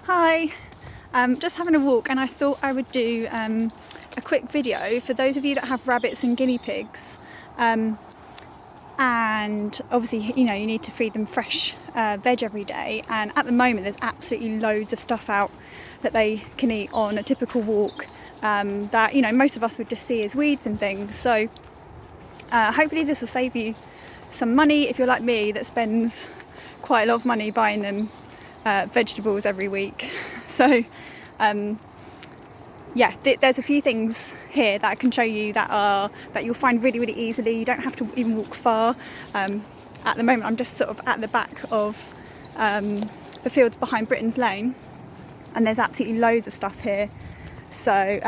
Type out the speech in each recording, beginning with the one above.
Hi, just having a walk, and I thought I would do a quick video for those of you that have rabbits and guinea pigs. And obviously, you need to feed them fresh veg every day, and at the moment there's absolutely loads of stuff out that they can eat on a typical walk that most of us would just see as weeds and things. So hopefully this will save you some money if you're like me that spends quite a lot of money buying them vegetables every week. So there's a few things here that I can show you that you'll find really easily. You don't have to even walk far. At the moment I'm just sort of at the back of the fields behind Britain's Lane, and there's absolutely loads of stuff here. So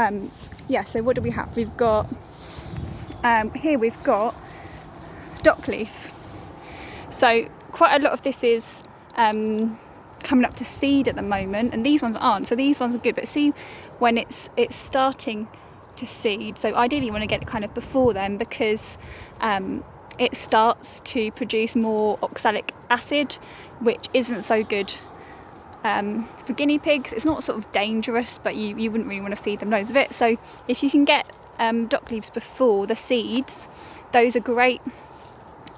so what do we have? We've got here we've got dock leaf. So quite a lot of this is coming up to seed at the moment, and these ones aren't, so these ones are good. But see, when it's starting to seed, so ideally you want to get it kind of before then, because it starts to produce more oxalic acid, which isn't so good for guinea pigs. It's not sort of dangerous, but you wouldn't really want to feed them loads of it. So if you can get dock leaves before the seeds, those are great,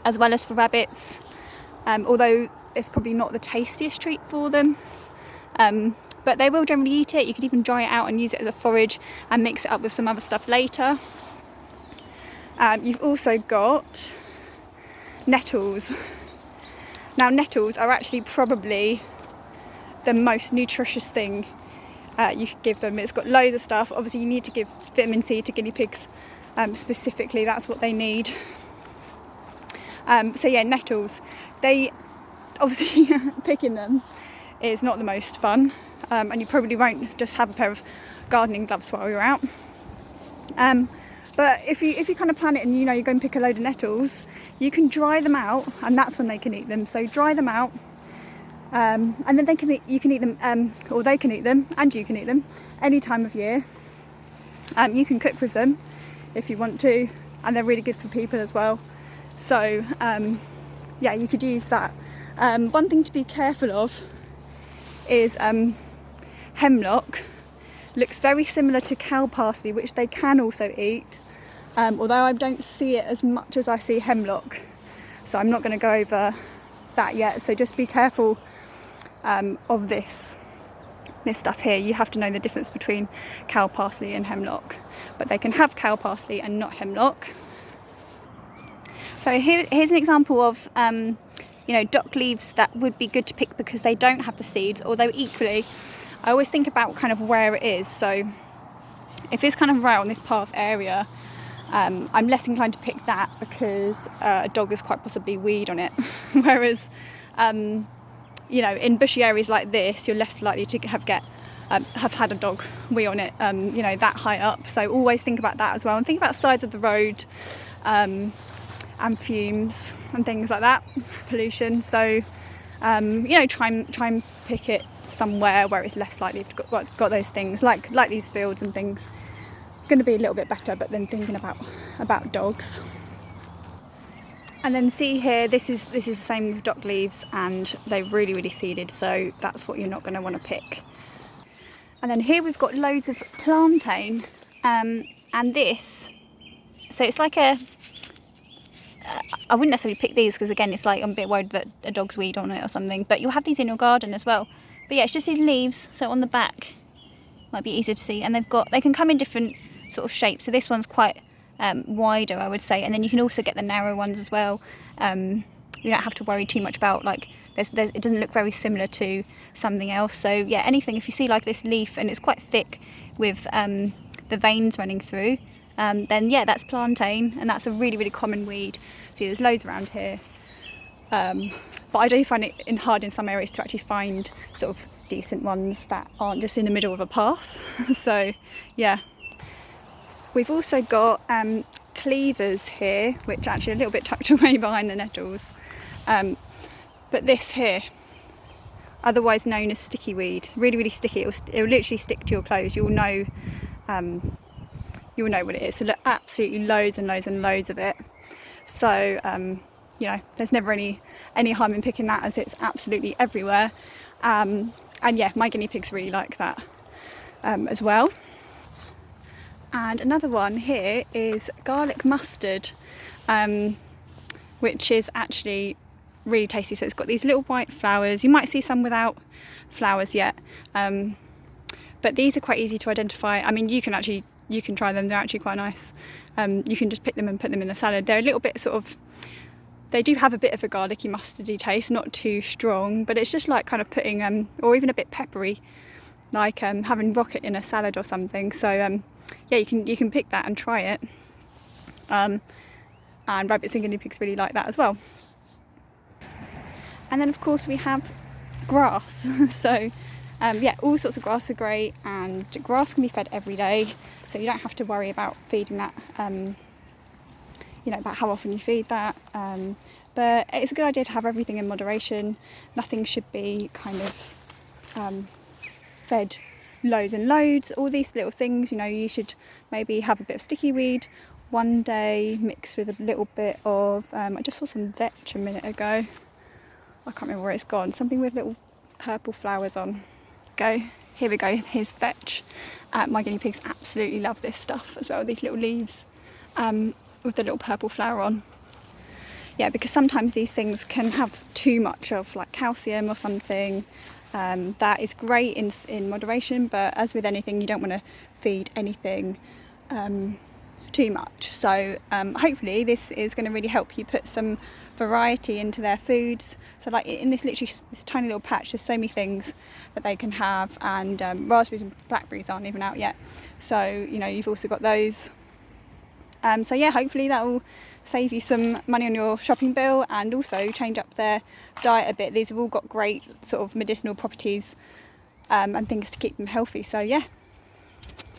as well as for rabbits, although it's probably not the tastiest treat for them, but they will generally eat it. You could even dry it out and use it as a forage and mix it up with some other stuff later. You've also got nettles. Now nettles are actually probably the most nutritious thing you could give them. It's got loads of stuff. Obviously you need to give vitamin C to guinea pigs specifically, that's what they need. Nettles, they obviously picking them is not the most fun, and you probably won't just have a pair of gardening gloves while you're out. But if you kind of plan it and you go and pick a load of nettles, you can dry them out, and that's when they can eat them. So dry them out, and then you can eat them, or they can eat them, and you can eat them any time of year. You can cook with them if you want to, and they're really good for people as well. So you could use that. One thing to be careful of is hemlock. Looks very similar to cow parsley, which they can also eat, although I don't see it as much as I see hemlock, so I'm not going to go over that yet. So just be careful of this stuff here. You have to know the difference between cow parsley and hemlock, but they can have cow parsley and not hemlock. So here's an example of dock leaves that would be good to pick because they don't have the seeds, although equally I always think about kind of where it is. So if it's kind of right on this path area, I'm less inclined to pick that because a dog is quite possibly weed on it. Whereas in bushy areas like this, you're less likely to have had a dog wee on it that high up. So always think about that as well, and think about sides of the road, and fumes and things like that, pollution. So try and pick it somewhere where it's less likely to got those things, like these fields and things. Going to be a little bit better, but then thinking about dogs. And then see here, this is the same with dock leaves, and they're really seeded, so that's what you're not going to want to pick. And then here we've got loads of plantain, and this, so it's like I wouldn't necessarily pick these because again it's like I'm a bit worried that a dog's weed on it or something, but you'll have these in your garden as well. But yeah, it's just these leaves, so on the back might be easier to see, and they can come in different sort of shapes. So this one's quite wider, I would say, and then you can also get the narrow ones as well. You don't have to worry too much about it doesn't look very similar to something else. So yeah, anything, if you see like this leaf and it's quite thick with the veins running through, then yeah, that's plantain, and that's a really common weed. See, there's loads around here, but I do find it hard in some areas to actually find sort of decent ones that aren't just in the middle of a path. So yeah, we've also got cleavers here, which are actually a little bit tucked away behind the nettles, but this here, otherwise known as sticky weed, really sticky. It'll literally stick to your clothes. You'll know what it is. So absolutely loads and loads of it. So there's never any harm in picking that, as it's absolutely everywhere. And And yeah, my guinea pigs really like that as well. And another one here is garlic mustard, which is actually really tasty. So it's got these little white flowers. You might see some without flowers yet, but these are quite easy to identify. I mean, you can try them. They're actually quite nice. You can just pick them and put them in a salad. They're a little bit they do have a bit of a garlicky mustardy taste, not too strong, but it's just like kind of putting, or even a bit peppery, like having rocket in a salad or something. So yeah, you can pick that and try it. And rabbits and guinea pigs really like that as well. And then of course we have grass. So yeah, all sorts of grass are great, and grass can be fed every day, so you don't have to worry about feeding that, about how often you feed that. But it's a good idea to have everything in moderation. Nothing should be kind of fed loads and loads. All these little things, you should maybe have a bit of sticky weed one day mixed with a little bit of, I just saw some vetch a minute ago. I can't remember where it's gone. Something with little purple flowers on. Here we go, here's vetch. My guinea pigs absolutely love this stuff as well, these little leaves with the little purple flower on. Yeah, because sometimes these things can have too much of like calcium or something. That is great in moderation, but as with anything, you don't want to feed anything too much. So hopefully this is going to really help you put some variety into their foods. So like in this tiny little patch, there's so many things that they can have, and raspberries and blackberries aren't even out yet. So you've also got those. So yeah, hopefully that will save you some money on your shopping bill, and also change up their diet a bit. These have all got great sort of medicinal properties and things to keep them healthy. So yeah,